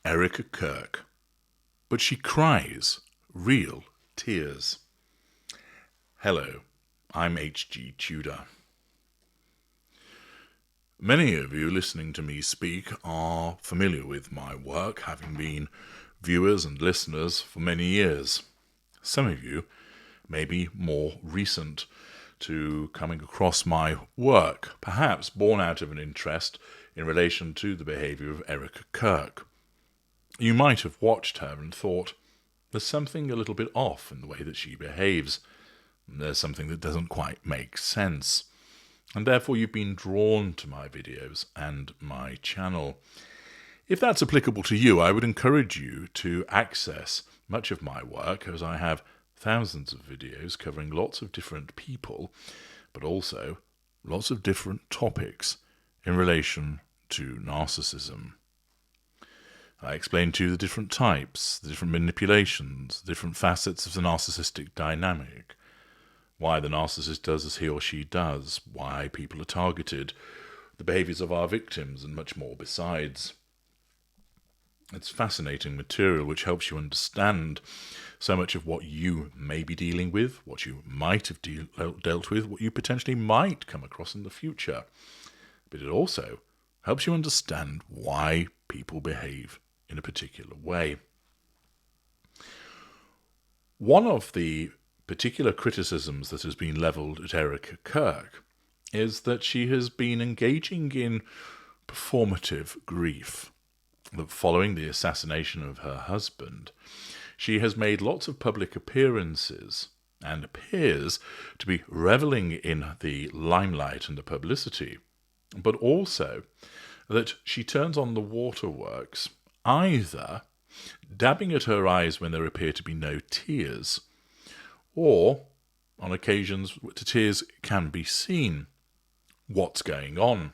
Erika Kirk, but she cries real tears. Hello, I'm H.G. Tudor. Many of you listening to me speak are familiar with my work, having been viewers and listeners for many years. Some of you may be more recent to coming across my work, perhaps born out of an interest in relation to the behaviour of Erika Kirk. You might have watched her and thought, there's something a little bit off in the way that she behaves. There's something that doesn't quite make sense. And therefore you've been drawn to my videos and my channel. If that's applicable to you, I would encourage you to access much of my work, as I have thousands of videos covering lots of different people, but also lots of different topics in relation to narcissism. I explain to you the different types, the different manipulations, the different facets of the narcissistic dynamic, why the narcissist does as he or she does, why people are targeted, the behaviours of our victims, and much more besides. It's fascinating material which helps you understand so much of what you may be dealing with, what you might have dealt with, what you potentially might come across in the future. But it also helps you understand why people behave in a particular way. One of the particular criticisms that has been levelled at Erika Kirk is that she has been engaging in performative grief. That following the assassination of her husband, she has made lots of public appearances and appears to be revelling in the limelight and the publicity, but also that she turns on the waterworks, either dabbing at her eyes when there appear to be no tears, or on occasions the tears can be seen. What's going on?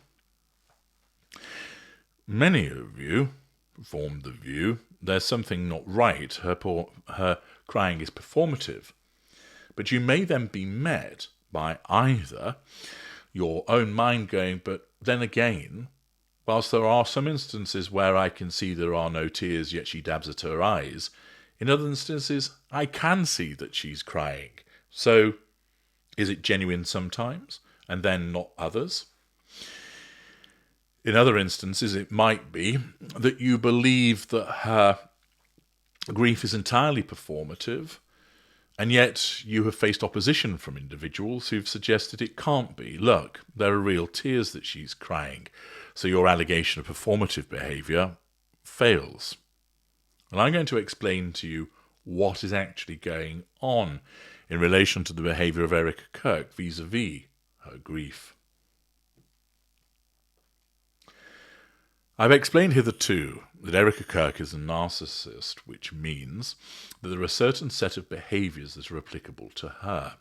Many of you formed the view there's something not right, her crying is performative. But you may then be met by either your own mind going, but then again, whilst there are some instances where I can see there are no tears, yet she dabs at her eyes, in other instances I can see that she's crying. So is it genuine sometimes, and then not others? In other instances, it might be that you believe that her grief is entirely performative, and yet you have faced opposition from individuals who've suggested it can't be. Look, there are real tears that she's crying, so your allegation of performative behaviour fails. And I'm going to explain to you what is actually going on in relation to the behaviour of Erika Kirk vis-à-vis her grief. I've explained hitherto that Erika Kirk is a narcissist, which means that there are a certain set of behaviours that are applicable to her.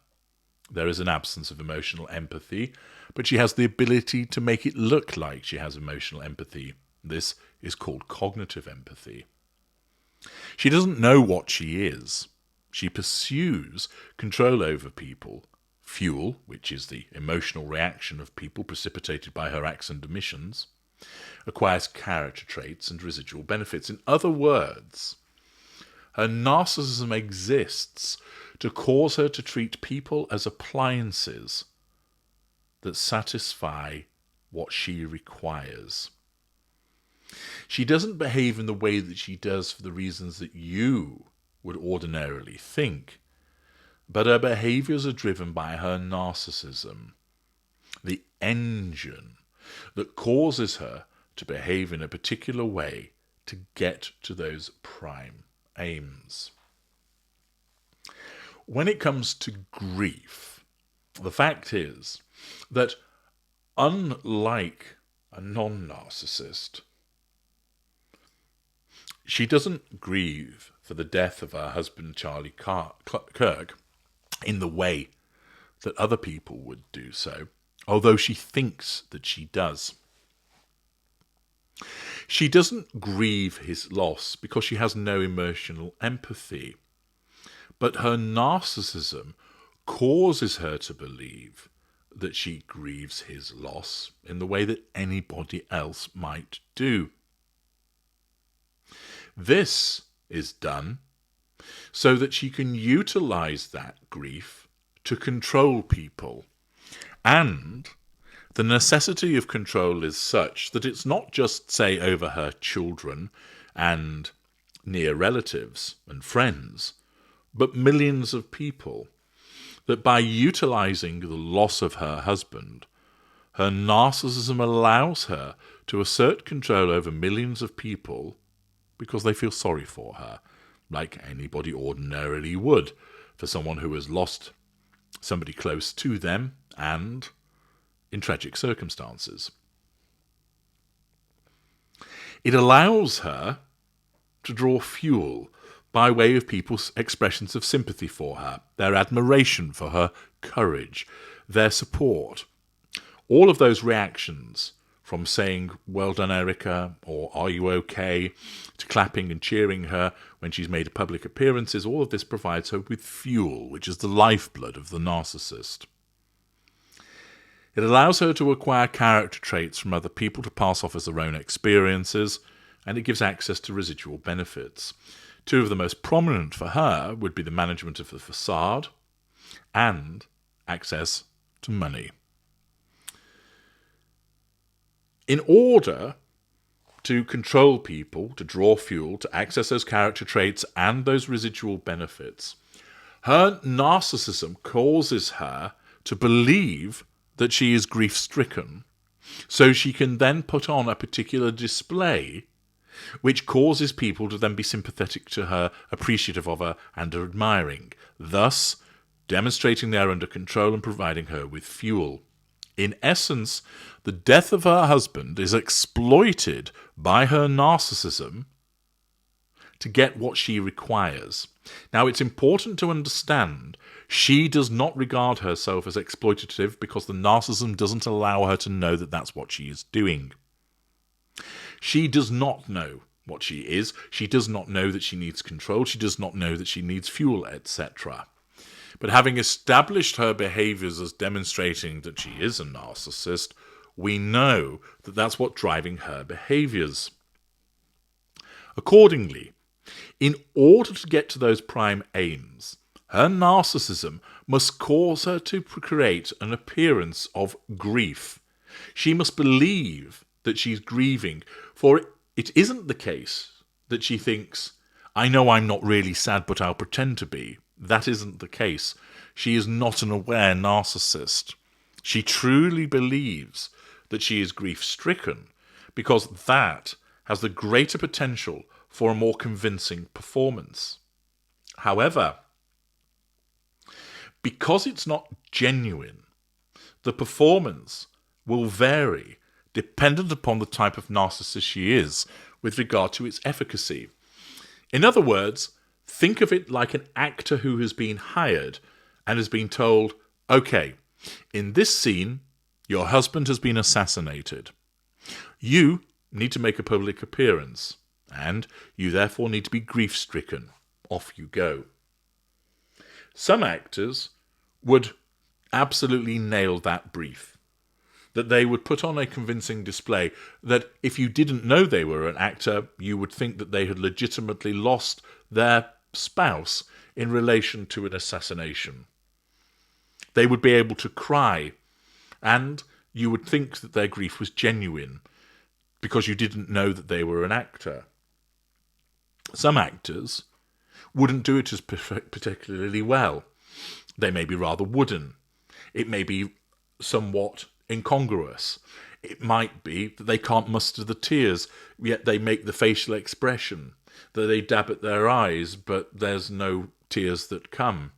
There is an absence of emotional empathy, but she has the ability to make it look like she has emotional empathy. This is called cognitive empathy. She doesn't know what she is. She pursues control over people. Fuel, which is the emotional reaction of people precipitated by her acts and omissions, acquires character traits and residual benefits. In other words, her narcissism exists to cause her to treat people as appliances that satisfy what she requires. She doesn't behave in the way that she does for the reasons that you would ordinarily think, but her behaviours are driven by her narcissism, the engine that causes her to behave in a particular way to get to those prime aims. When it comes to grief, the fact is that unlike a non-narcissist, she doesn't grieve for the death of her husband Charlie Kirk in the way that other people would do so, although she thinks that she does. She doesn't grieve his loss because she has no emotional empathy, but her narcissism causes her to believe that she grieves his loss in the way that anybody else might do. This is done so that she can utilize that grief to control people. And the necessity of control is such that it's not just, say, over her children and near relatives and friends, but millions of people. That by utilizing the loss of her husband, her narcissism allows her to assert control over millions of people because they feel sorry for her, like anybody ordinarily would, for someone who has lost somebody close to them and in tragic circumstances. It allows her to draw fuel by way of people's expressions of sympathy for her, their admiration for her courage, their support. All of those reactions, from saying, "Well done, Erika," or "Are you okay?" to clapping and cheering her when she's made public appearances, all of this provides her with fuel, which is the lifeblood of the narcissist. It allows her to acquire character traits from other people to pass off as her own experiences, and it gives access to residual benefits. Two of the most prominent for her would be the management of the facade and access to money. In order to control people, to draw fuel, to access those character traits and those residual benefits, her narcissism causes her to believe that she is grief-stricken, so she can then put on a particular display which causes people to then be sympathetic to her, appreciative of her, and admiring, thus demonstrating they are under control and providing her with fuel. In essence, the death of her husband is exploited by her narcissism to get what she requires. Now, it's important to understand she does not regard herself as exploitative because the narcissism doesn't allow her to know that that's what she is doing. She does not know what she is. She does not know that she needs control. She does not know that she needs fuel, etc. But having established her behaviors as demonstrating that she is a narcissist, we know that that's what's driving her behaviors. Accordingly, in order to get to those prime aims, her narcissism must cause her to create an appearance of grief. She must believe that she's grieving, for it isn't the case that she thinks, "I know I'm not really sad, but I'll pretend to be." That isn't the case. She is not an aware narcissist. She truly believes that she is grief-stricken because that has the greater potential for a more convincing performance. However, because it's not genuine, the performance will vary dependent upon the type of narcissist she is with regard to its efficacy. In other words, think of it like an actor who has been hired and has been told, "Okay, in this scene, your husband has been assassinated. You need to make a public appearance, and you therefore need to be grief-stricken. Off you go." Some actors would absolutely nail that brief, that they would put on a convincing display that if you didn't know they were an actor, you would think that they had legitimately lost their spouse in relation to an assassination. They would be able to cry, and you would think that their grief was genuine because you didn't know that they were an actor. Some actors wouldn't do it as particularly well. They may be rather wooden. It may be somewhat incongruous. It might be that they can't muster the tears, yet they make the facial expression, that they dab at their eyes, but there's no tears that come.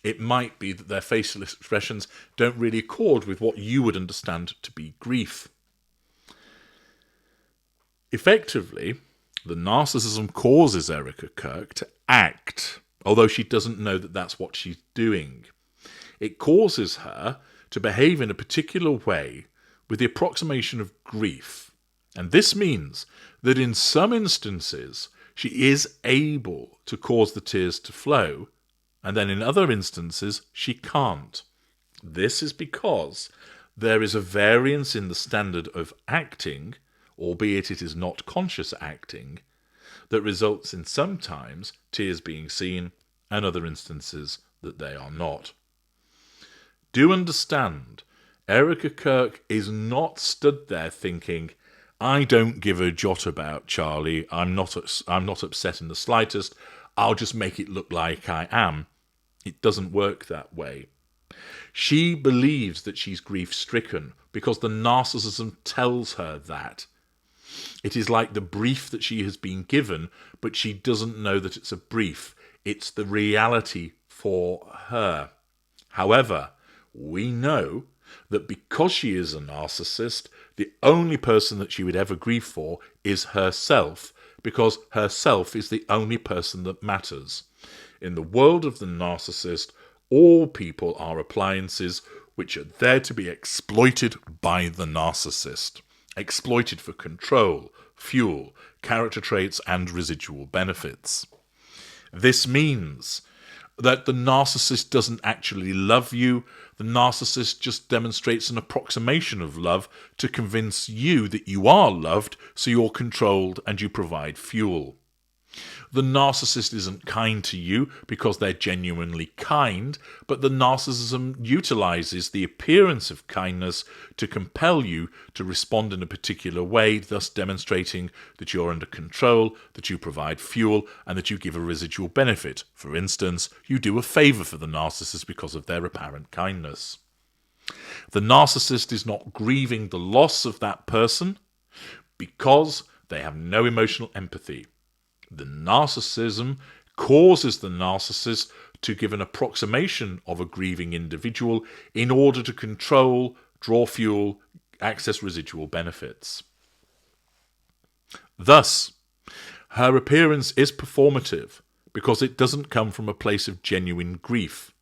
It might be that their facial expressions don't really accord with what you would understand to be grief. Effectively, the narcissism causes Erika Kirk to act, although she doesn't know that that's what she's doing. It causes her to behave in a particular way with the approximation of grief. And this means that in some instances, she is able to cause the tears to flow, and then in other instances, she can't. This is because there is a variance in the standard of acting, albeit it is not conscious acting, that results in sometimes tears being seen and other instances that they are not. Do understand, Erika Kirk is not stood there thinking, I don't give a jot about Charlie, I'm not upset in the slightest, I'll just make it look like I am. It doesn't work that way. She believes that she's grief-stricken because the narcissism tells her that. It is like the brief that she has been given, but she doesn't know that it's a brief. It's the reality for her. However, we know that because she is a narcissist, the only person that she would ever grieve for is herself, because herself is the only person that matters. In the world of the narcissist, all people are appliances which are there to be exploited by the narcissist. Exploited for control, fuel, character traits, and residual benefits. This means that the narcissist doesn't actually love you. The narcissist just demonstrates an approximation of love to convince you that you are loved, so you're controlled and you provide fuel. The narcissist isn't kind to you because they're genuinely kind, but the narcissism utilizes the appearance of kindness to compel you to respond in a particular way, thus demonstrating that you're under control, that you provide fuel, and that you give a residual benefit. For instance, you do a favor for the narcissist because of their apparent kindness. The narcissist is not grieving the loss of that person because they have no emotional empathy. The narcissism causes the narcissist to give an approximation of a grieving individual in order to control, draw fuel, access residual benefits. Thus, her appearance is performative because it doesn't come from a place of genuine grief.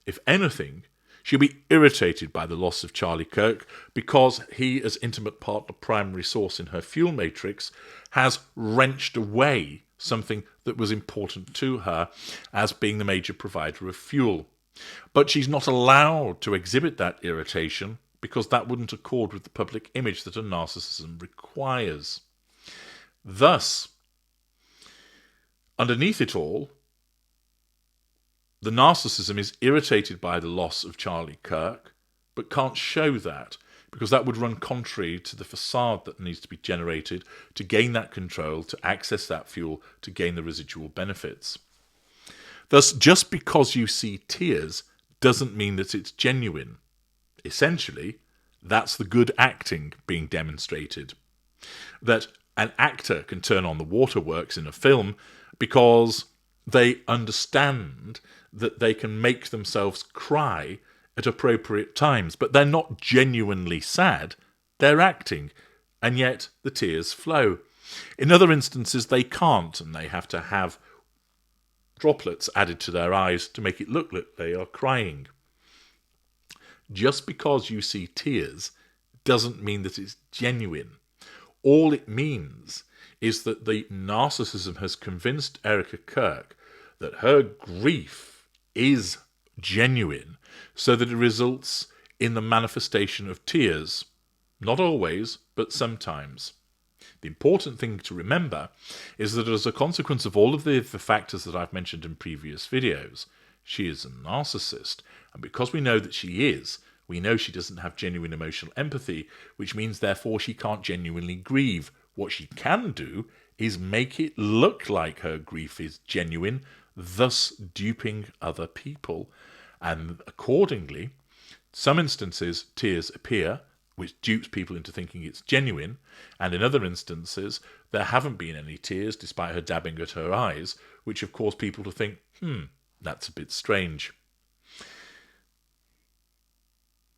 If anything, she'll be irritated by the loss of Charlie Kirk because he, as intimate partner primary source in her fuel matrix, has wrenched away something that was important to her as being the major provider of fuel. But she's not allowed to exhibit that irritation because that wouldn't accord with the public image that a narcissism requires. Thus, underneath it all, the narcissism is irritated by the loss of Charlie Kirk, but can't show that because that would run contrary to the facade that needs to be generated to gain that control, to access that fuel, to gain the residual benefits. Thus, just because you see tears doesn't mean that it's genuine. Essentially, that's the good acting being demonstrated. That an actor can turn on the waterworks in a film because they understand that they can make themselves cry at appropriate times, but they're not genuinely sad, they're acting, and yet the tears flow. In other instances, they can't, and they have to have droplets added to their eyes to make it look like they are crying. Just because you see tears doesn't mean that it's genuine. All it means is that the narcissism has convinced Erika Kirk that her grief is genuine, so that it results in the manifestation of tears. Not always, but sometimes. The important thing to remember is that as a consequence of all of the factors that I've mentioned in previous videos, she is a narcissist. And because we know that she is, we know she doesn't have genuine emotional empathy, which means therefore she can't genuinely grieve. What she can do is make it look like her grief is genuine, thus duping other people. And accordingly, some instances tears appear, which dupes people into thinking it's genuine, and in other instances there haven't been any tears despite her dabbing at her eyes, which have caused people to think, that's a bit strange.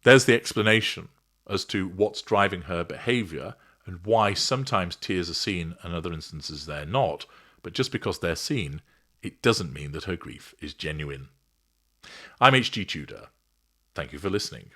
There's the explanation as to what's driving her behaviour and why sometimes tears are seen and other instances they're not, but just because they're seen, it doesn't mean that her grief is genuine. I'm H.G. Tudor. Thank you for listening.